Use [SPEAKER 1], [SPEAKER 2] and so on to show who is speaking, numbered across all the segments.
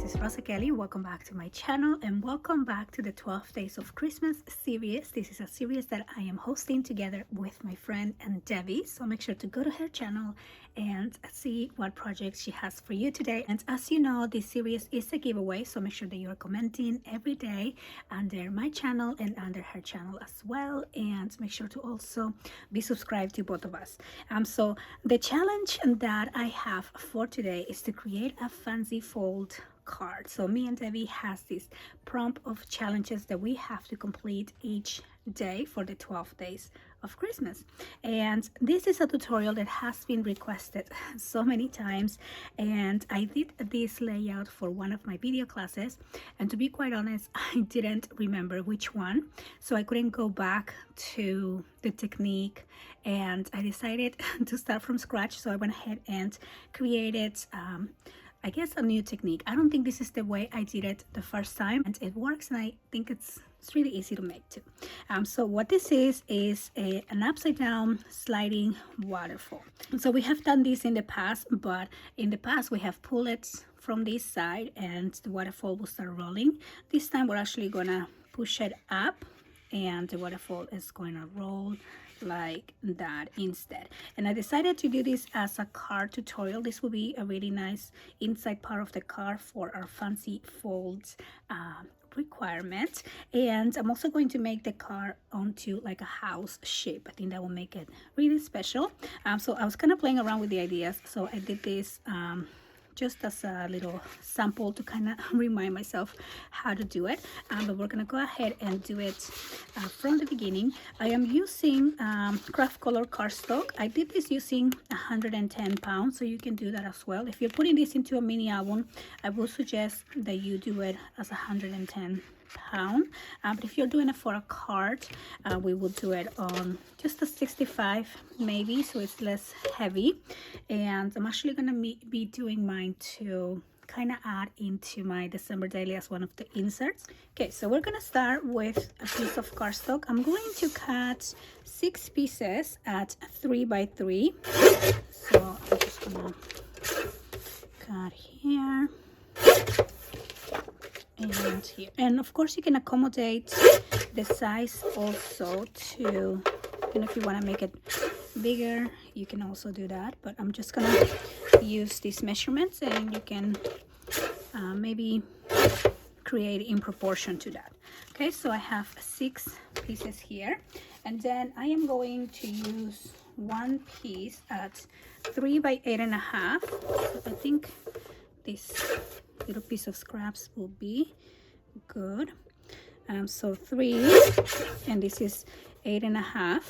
[SPEAKER 1] is Rosa Kelly. Welcome back to my channel and welcome back to the 12 Days of Christmas series. This is a series that I am hosting together with my friend and Debbie. So make sure to go to her channel and see what projects she has for you today. And as you know, this series is a giveaway, so make sure that you're commenting every day under my channel and under her channel as well. And make sure to also be subscribed to both of us. So the challenge that I have for today is to create a fancy fold card. So me and Debbie has this prompt of challenges that we have to complete each day for the 12 days of Christmas. And this is a tutorial that has been requested so many times, and I did this layout for one of my video classes, and to be quite honest, I didn't remember which one, so I couldn't go back to the technique, and I decided to start from scratch. So I went ahead and created I guess a new technique. I don't think this is the way I did it the first time, and it works, and I think it's really easy to make too. So what this is an upside down sliding waterfall. So we have done this in the past, but in the past we have pulled it from this side and the waterfall will start rolling. This time we're actually gonna push it up and the waterfall is going to roll like that instead. And I decided to do this as a card tutorial. This will be a really nice inside part of the card for our fancy folds requirement. And I'm also going to make the card onto like a house shape. I think that will make it really special. So I was kind of playing around with the ideas, so I did this just as a little sample to kind of remind myself how to do it, but we're gonna go ahead and do it from the beginning. I am using craft color cardstock. I did this using 110 pounds, so you can do that as well. If you're putting this into a mini album, I would suggest that you do it as 110 pound, but if you're doing it for a card, we will do it on just a 65 maybe, so it's less heavy. And I'm actually gonna be doing mine to kind of add into my December daily as one of the inserts. Okay, so we're gonna start with a piece of cardstock. I'm going to cut 6 pieces at 3 by 3, so I'm just gonna cut here and here, and of course you can accommodate the size also to, if you want to make it bigger you can also do that, but I'm just gonna use these measurements and you can maybe create in proportion to that. Okay, so I have 6 pieces here, and then I am going to use one piece at 3 by 8.5. So I think this little piece of scraps will be good. So 3, and this is 8.5,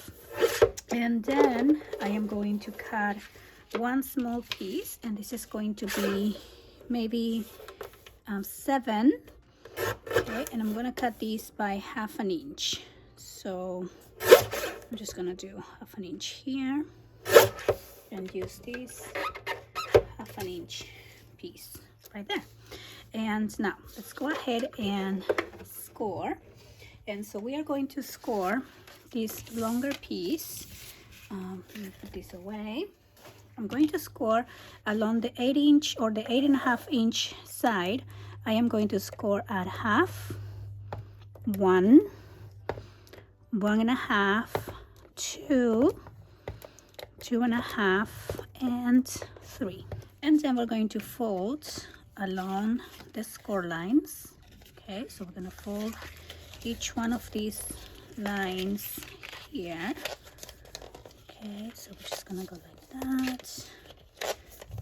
[SPEAKER 1] and then I am going to cut one small piece, and this is going to be maybe 7. Okay, and I'm gonna cut these by 1/2 inch. So I'm just gonna do 1/2 inch here and use this 1/2 inch piece right there. And now let's go ahead and score. And so we are going to score this longer piece. Let me put this away. I'm going to score along the 8 inch or the 8.5 inch side. I am going to score at 1/2, 1, 1.5, 2, 2.5, and 3. And then we're going to fold along the score lines. Okay, so we're gonna fold each one of these lines here. Okay, so we're just gonna go like that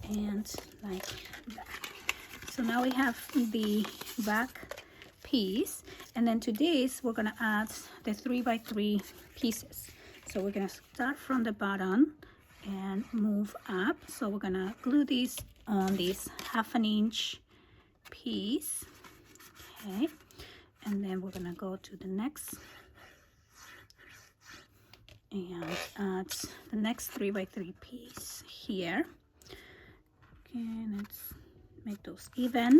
[SPEAKER 1] and like that. So now we have the back piece, and then to this we're gonna add the 3 by 3 pieces. So we're gonna start from the bottom and move up. So we're gonna glue this on this 1/2 inch piece. Okay, and then we're gonna go to the next and add the next 3 by 3 piece here. Okay, let's make those even.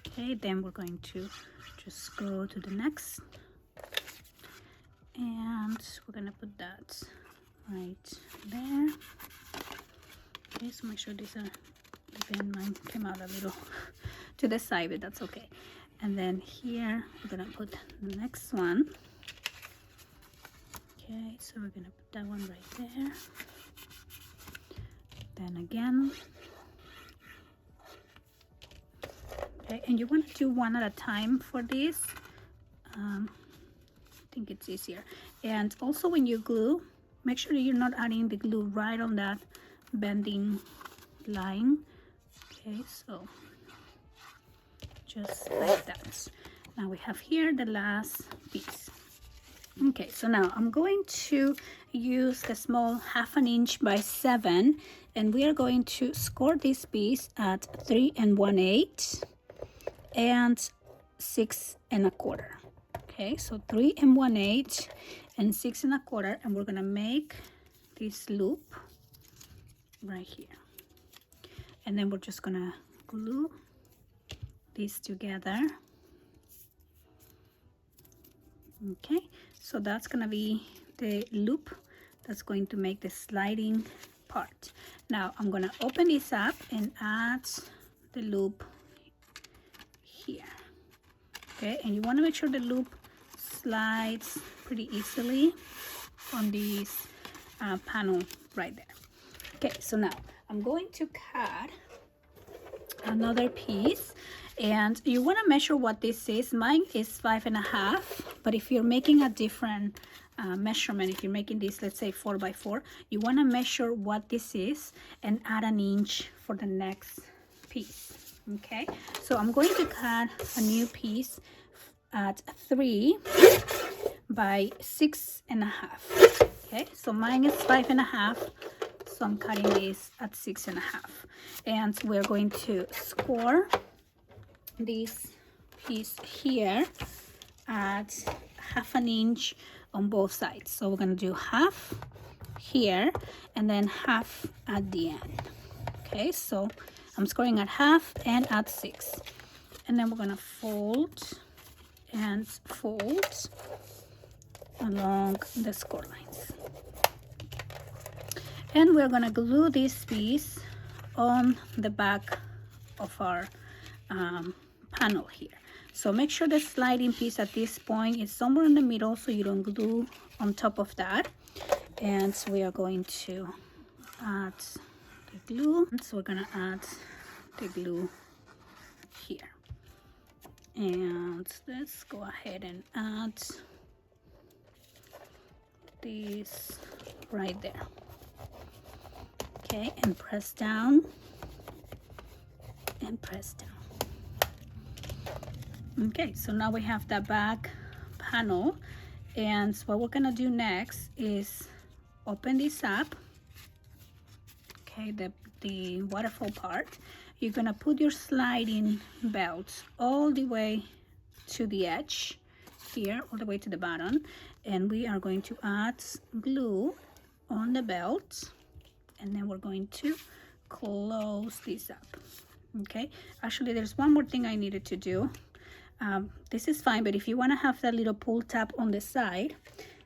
[SPEAKER 1] Okay, then we're going to just go to the next, and we're gonna put that right there. Okay, so make sure these are pin. Mine came out a little to the side, but that's okay. And then here we're gonna put the next one. Okay, so we're gonna put that one right there. Then again. Okay, and you want to do one at a time for this. I think it's easier. And also when you glue, make sure that you're not adding the glue right on that bending line. Okay, so just like that. Now we have here the last piece. Okay, so now I'm going to use the small 1/2 inch by 7, and we are going to score this piece at 3 1/8 and 6 1/4. Okay, so 3 1/8 and 6 1/4, and we're gonna make this loop right here, and then we're just gonna glue these together. Okay, so that's gonna be the loop that's going to make the sliding part. Now I'm gonna open this up and add the loop here. Okay, and you want to make sure the loop slides pretty easily on this panel right there. Okay, so now I'm going to cut another piece, and you want to measure what this is. Mine is 5 1/2, but if you're making a different measurement, if you're making this, let's say 4 by 4, you want to measure what this is and add an inch for the next piece. Okay, so I'm going to cut a new piece at 3 by 6 1/2. Okay, so mine is 5 1/2, so I'm cutting this at 6 1/2, and we're going to score this piece here at 1/2 inch on both sides. So we're going to do 1/2 here and then 1/2 at the end. Okay, so I'm scoring at 1/2 and at 6, and then we're going to fold and fold along the score lines, and we're going to glue this piece on the back of our panel here. So make sure the sliding piece at this point is somewhere in the middle so you don't glue on top of that. And we are going to add the glue. So we're going to add the glue here. And let's go ahead and add this right there. Okay, and press down and press down. Okay, so now we have the back panel, and what we're gonna do next is open this up. Okay, the waterfall part. You're gonna put your sliding belt all the way to the edge here, all the way to the bottom, and we are going to add glue on the belt, and then we're going to close this up. Okay, actually there's one more thing I needed to do. This is fine, but if you want to have that little pull tab on the side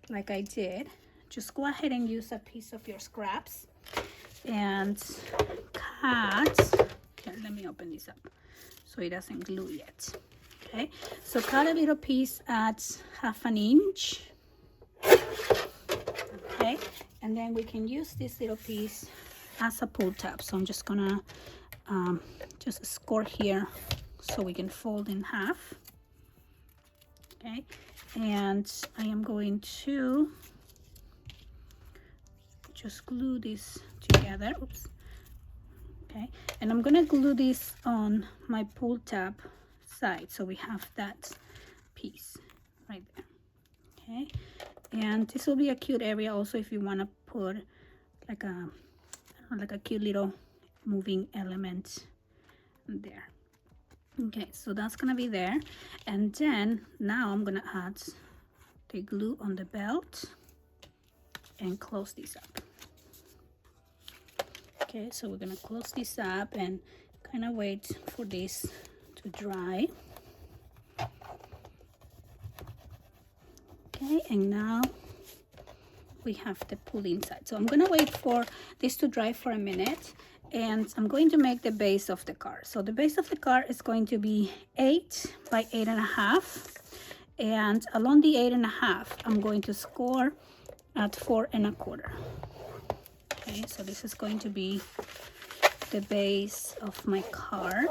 [SPEAKER 1] like I did, just go ahead and use a piece of your scraps and cut. Here, let me open this up so it doesn't glue yet. Okay, so cut a little piece at 1/2 inch. Okay, and then we can use this little piece as a pull tab. So I'm just gonna just score here so we can fold in half. Okay, and I am going to just glue this together. Oops. Okay, and I'm gonna glue this on my pull tab side so we have that piece right there. Okay, and this will be a cute area also if you want to put like a, I don't know, like a cute little moving element there. Okay, so that's gonna be there, and then now I'm gonna add the glue on the belt and close this up. Okay, so we're gonna close this up and kind of wait for this to dry. Okay, and now we have the pull inside. So I'm gonna wait for this to dry for a minute, and I'm going to make the base of the car. So the base of the car is going to be 8 by 8.5, and along the 8.5 I'm going to score at 4.25. Okay, so this is going to be the base of my card,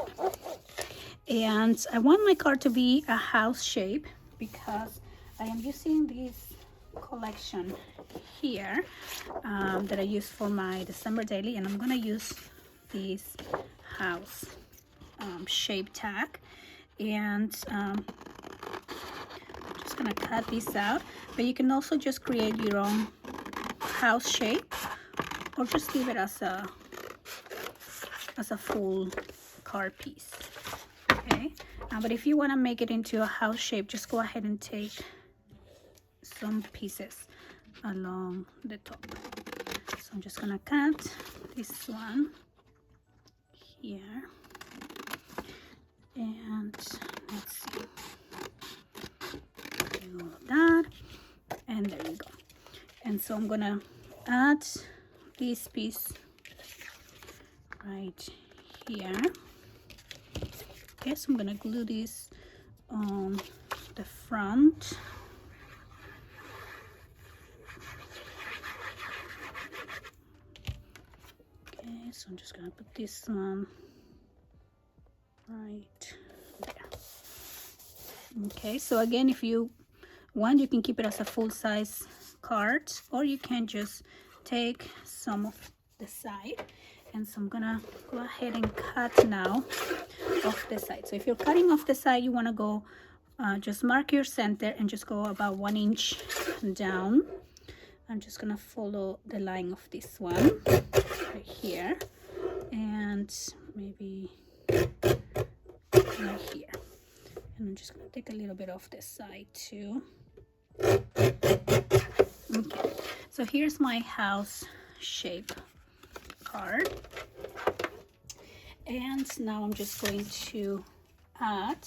[SPEAKER 1] and I want my card to be a house shape because I am using this collection here that I use for my December daily, and I'm gonna use this house shape tag, and I'm just gonna cut this out. But you can also just create your own house shape, or just leave it as a full card piece. Okay, but if you want to make it into a house shape, just go ahead and take some pieces along the top. So I'm just gonna cut this one here, and let's see, do all of that, and there you go. And so I'm gonna add this piece right here. Okay, so I'm gonna glue this on the front. Okay, so I'm just gonna put this one right there. Okay, so again, if you want, you can keep it as a full-size card, or you can just take some of the side. And so I'm gonna go ahead and cut now off the side. So if you're cutting off the side, you want to go just mark your center and just go about 1 inch down. I'm just gonna follow the line of this one right here, and maybe right here. And I'm just gonna take a little bit off this side too. Okay, so here's my house shape card, and now I'm just going to add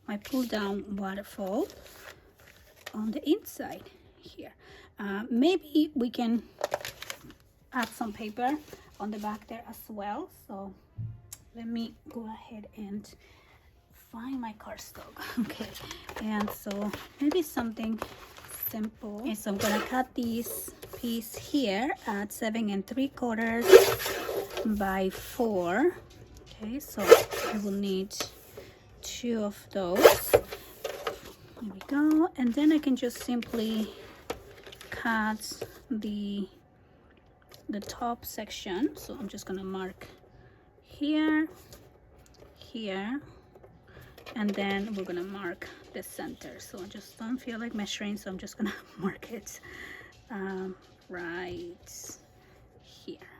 [SPEAKER 1] my pull down waterfall on the inside here. Maybe we can add some paper on the back there as well. So let me go ahead and find my cardstock. Okay, and so maybe something simple. Okay, so I'm gonna cut this piece here at 7 3/4 by 4. Okay, so I will need 2 of those. There we go. And then I can just simply cut the top section. So I'm just gonna mark here, here, and then we're gonna mark the center. So I just don't feel like measuring, so I'm just gonna mark it right here.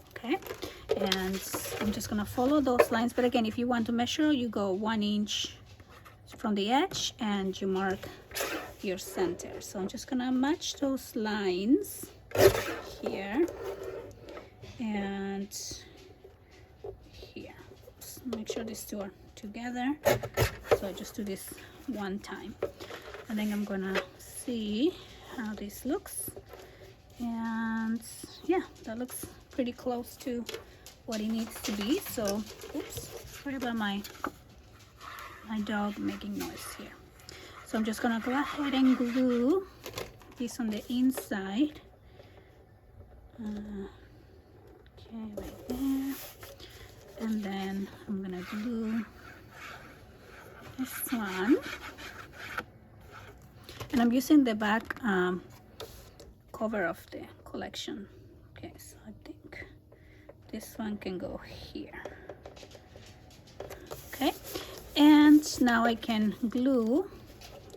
[SPEAKER 1] Okay, and I'm just gonna follow those lines. But again, if you want to measure, you go 1 inch from the edge and you mark your center. So I'm just gonna match those lines here and here. Just make sure these two are together. So I just do this one time, and then I'm gonna see how this looks. And yeah, that looks pretty close to what it needs to be. So oops, sorry about my dog making noise here. So I'm just gonna go ahead and glue this on the inside. Okay, right there. And then I'm gonna glue this one. And I'm using the back cover of the collection. Okay, so I think this one can go here. Okay, and now I can glue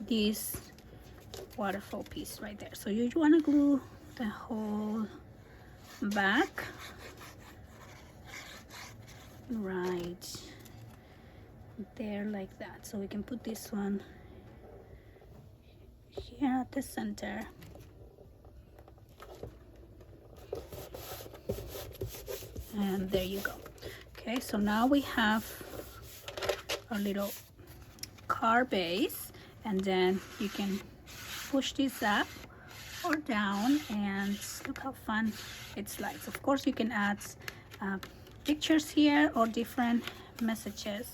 [SPEAKER 1] this waterfall piece right there. So you want to glue the whole back right there like that. So we can put this one here at the center. And there you go. Okay, so now we have our little car base, and then you can push this up or down, and look how fun it slides. Of course, you can add pictures here or different messages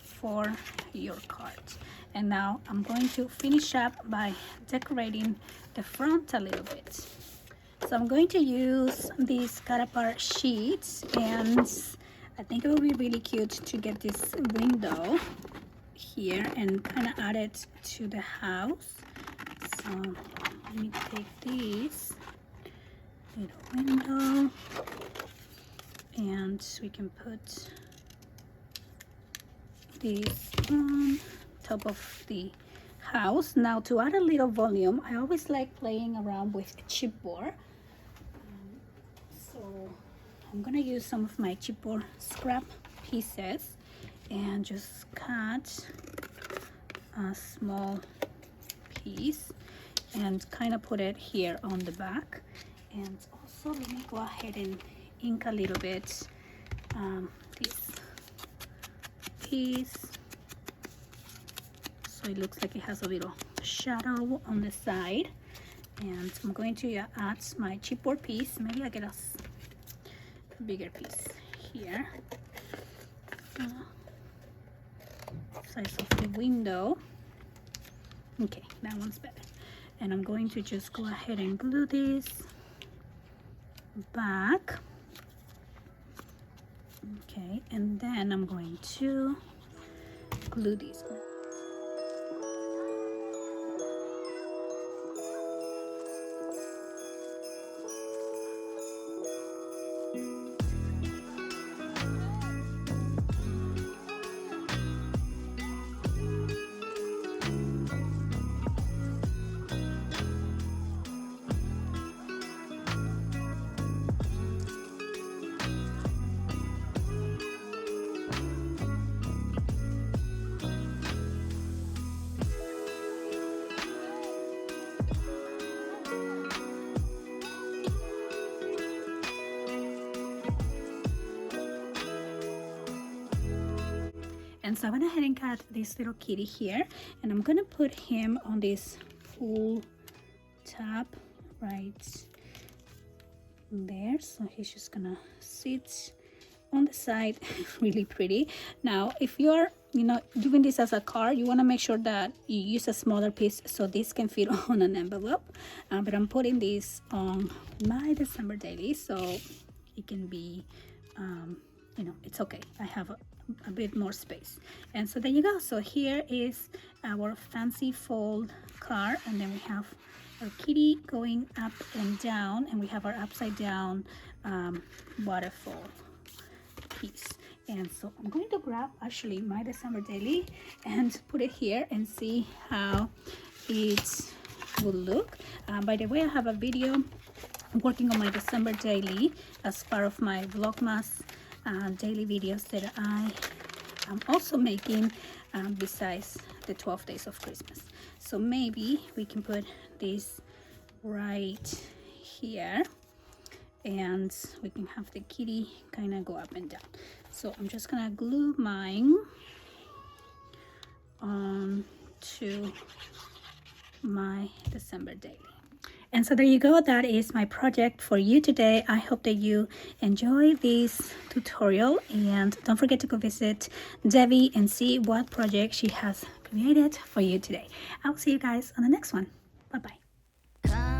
[SPEAKER 1] for your cards. And now I'm going to finish up by decorating the front a little bit. So I'm going to use these cut apart sheets, and I think it will be really cute to get this window here and kind of add it to the house. So let me take this little window and we can put this on top of the house. Now, to add a little volume, I always like playing around with chipboard. So I'm gonna use some of my chipboard scrap pieces and just cut a small piece and kind of put it here on the back. And also let me go ahead and ink a little bit this piece so it looks like it has a little shadow on the side. And I'm going to add my chipboard piece. Maybe I get a bigger piece here, size of the window. Okay, that one's better. And I'm going to just go ahead and glue this back. Okay, and then I'm going to glue these. And so I went ahead and cut this little kitty here, and I'm gonna put him on this full top right there. So he's just gonna sit on the side. Really pretty. Now, if you're doing this as a card, you want to make sure that you use a smaller piece so this can fit on an envelope. But I'm putting this on my December daily, so it can be it's okay. I have a bit more space. And so there you go. So here is our fancy fold card, and then we have our kitty going up and down, and we have our upside down waterfall piece. And so I'm going to grab actually my December daily and put it here and see how it will look. By the way, I have a video working on my December daily as part of my Vlogmas daily videos that I am also making besides the 12 days of Christmas. So maybe we can put this right here and we can have the kitty kind of go up and down. So I'm just gonna glue mine on to my December daily. And so there you go. That is my project for you today. I hope that you enjoy this tutorial, and don't forget to go visit Debbie and see what project she has created for you today. I'll see you guys on the next one. Bye bye.